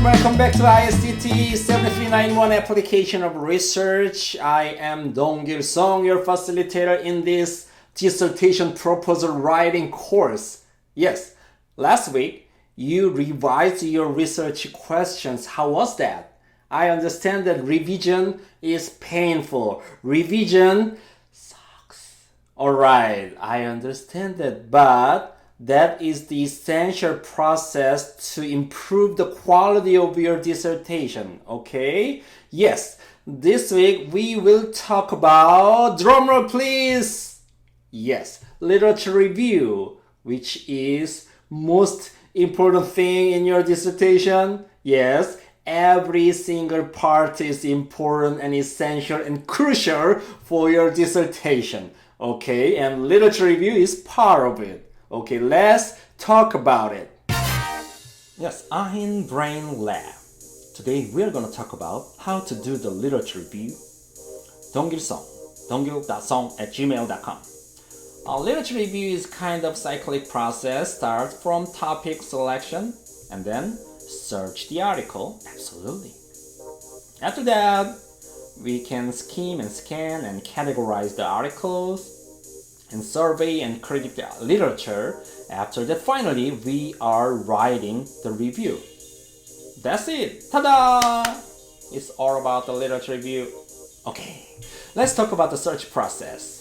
Welcome back to ISTT 7391 Application of Research. I am Dong-Gil Song, your facilitator in this dissertation proposal writing course. Yes, last week you revised your research questions. How was that? I understand that revision is painful. Revision sucks. Alright, I understand that, but that is the essential process to improve the quality of your dissertation, okay? Yes, this week we will talk about, drumroll please! Yes, literature review, which is most important thing in your dissertation. Yes, every single part is important and essential and crucial for your dissertation, okay? And literature review is part of it. Okay, let's talk about it. Yes, I'm Brain Lab. Today we're gonna talk about how to do the literature review. Dong-Gil Song, donggil.song@gmail.com. Literature review is kind of cyclic process. Start from topic selection and then search the article. Absolutely. After that, we can skim and scan and categorize the articles and survey and critique the literature. After that, finally, we are writing the review. That's it. Ta-da! It's all about the literature review. Okay, let's talk about the search process.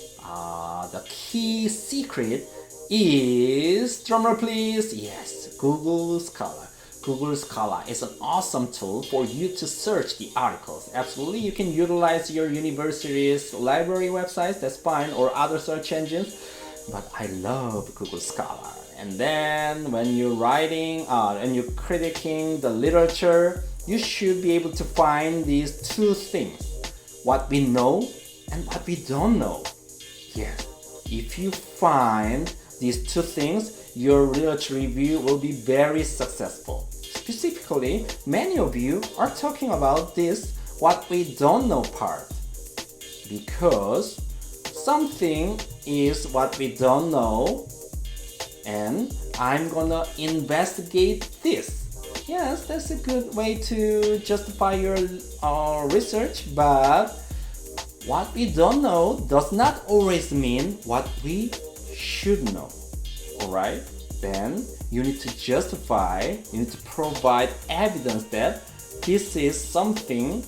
The key secret is, drumroll please, yes, Google Scholar. Google Scholar is an awesome tool for you to search the articles. Absolutely, you can utilize your university's library websites, that's fine, or other search engines, but I love Google Scholar. And then when you're writing and you're critiquing the literature, you should be able to find these two things: what we know and what we don't know. Yes, if you find these two things, your literature review will be very successful. Specifically, many of you are talking about this what we don't know part, because something is what we don't know and I'm gonna investigate this. Yes, that's a good way to justify your research, but what we don't know does not always mean what we should know. Alright? Then you need to justify, you need to provide evidence that this is something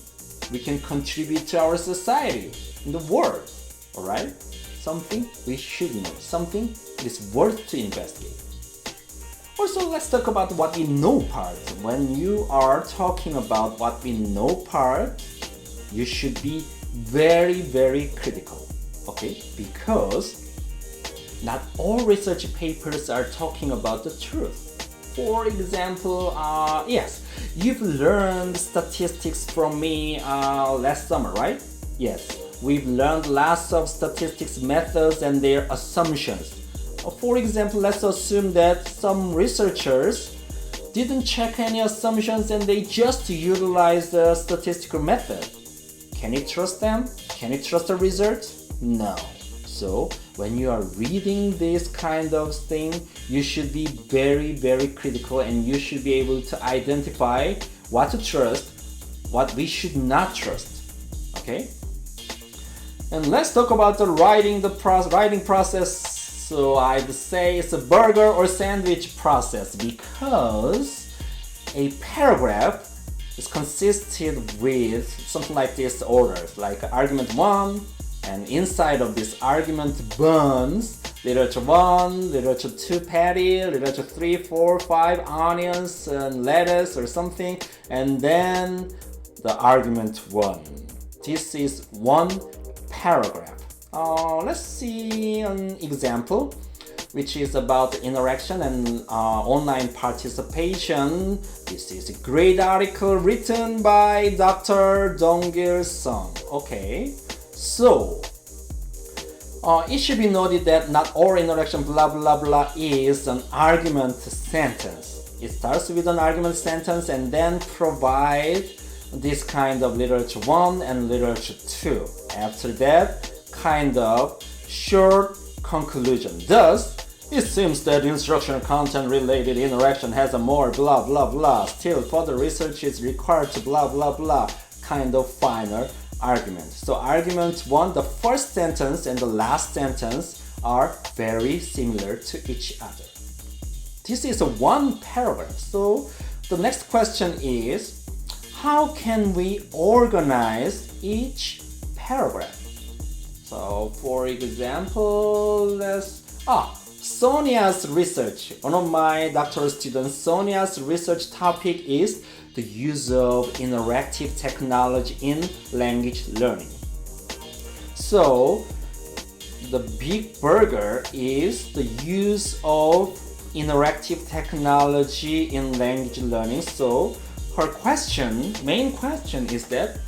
we can contribute to our society, in the world. Alright? Something we should know, something it is worth to investigate. Also, let's talk about what we know part. When you are talking about what we know part, you should be very, very critical. Okay? Because not all research papers are talking about the truth. For example, yes, you've learned statistics from me last summer, right? Yes, we've learned lots of statistics methods and their assumptions. For example, let's assume that some researchers didn't check any assumptions and they just utilized the statistical method. Can you trust them? Can you trust the results? No. So when you are reading this kind of thing, you should be very, very critical and you should be able to identify what to trust, what we should not trust. Okay? And let's talk about the writing process. So I'd say it's a burger or sandwich process, because a paragraph is consisted with something like this orders, like argument 1, and inside of this argument buns, literature 1, literature 2 patty, literature 3, 4, 5 onions and lettuce or something, and then the argument 1. This is one paragraph. Let's see an example, which is about interaction and online participation. This is a great article written by Dr. Dong-Gil Song. Okay, so it should be noted that not all interaction blah blah blah is an argument sentence. It starts with an argument sentence and then provide this kind of literature 1 and literature 2. After that, kind of short conclusion. Thus, It seems that instructional content related interaction has a more blah blah blah. Still, further research is required to blah blah blah kind of final argument. So argument 1, the first sentence and the last sentence are very similar to each other. This is a one paragraph. So the next question is, how can we organize each paragraph? So for example, Sonia's research. One of my doctoral students, Sonia's research topic is the use of interactive technology in language learning. So the big burger is the use of interactive technology in language learning. So her main question is that,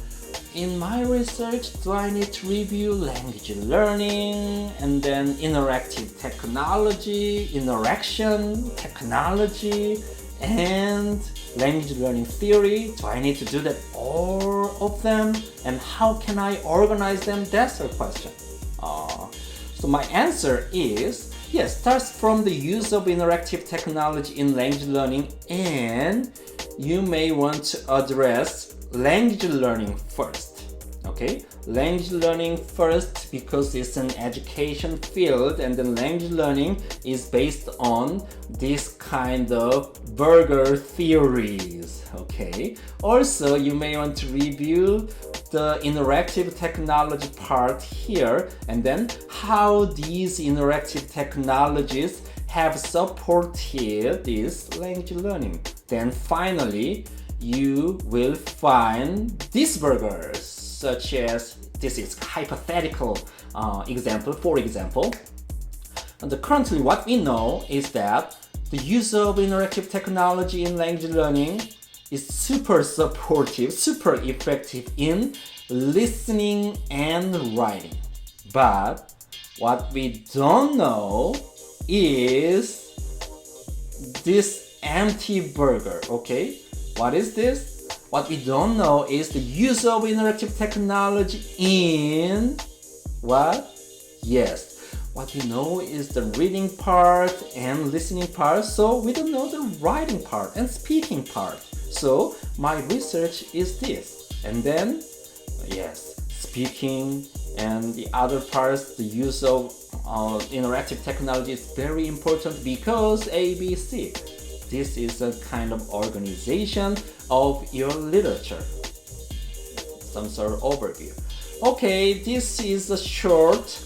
in my research, do I need to review language learning and then interactive technology, interaction technology, and language learning theory? Do I need to do that, all of them? And how can I organize them? That's her question. So my answer is, yes, starts from the use of interactive technology in language learning, and you may want to address language learning first. Okay, language learning first because it's an education field, and then language learning is based on this kind of burger theories. Okay, also you may want to review the interactive technology part here, and then how these interactive technologies have supported this language learning. Then finally, you will find these burgers, such as, this is hypothetical example. For example, currently what we know is that the use of interactive technology in language learning is super supportive, super effective in listening and writing. But what we don't know is this empty burger. Okay, what is this? What we don't know is the use of interactive technology in what? Yes, what we know is the reading part and listening part, so we don't know the writing part and speaking part. So my research is this. And then, yes, speaking and the other parts, the use of interactive technology is very important because ABC. This is a kind of organization of your literature. Some sort of overview. Okay, this is a short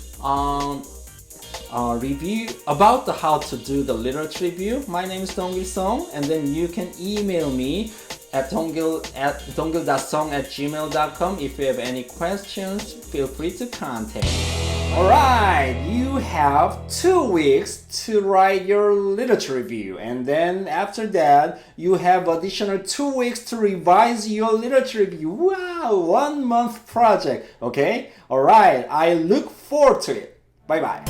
review about how to do the literature review. My name is Dong-gil Song, and then you can email me at donggil.song@gmail.com. If you have any questions, feel free to contact me. Alright, you have 2 weeks to write your literature review, and then after that you have additional 2 weeks to revise your literature review. Wow, 1 month project. Okay? Alright, I look forward to it. Bye bye.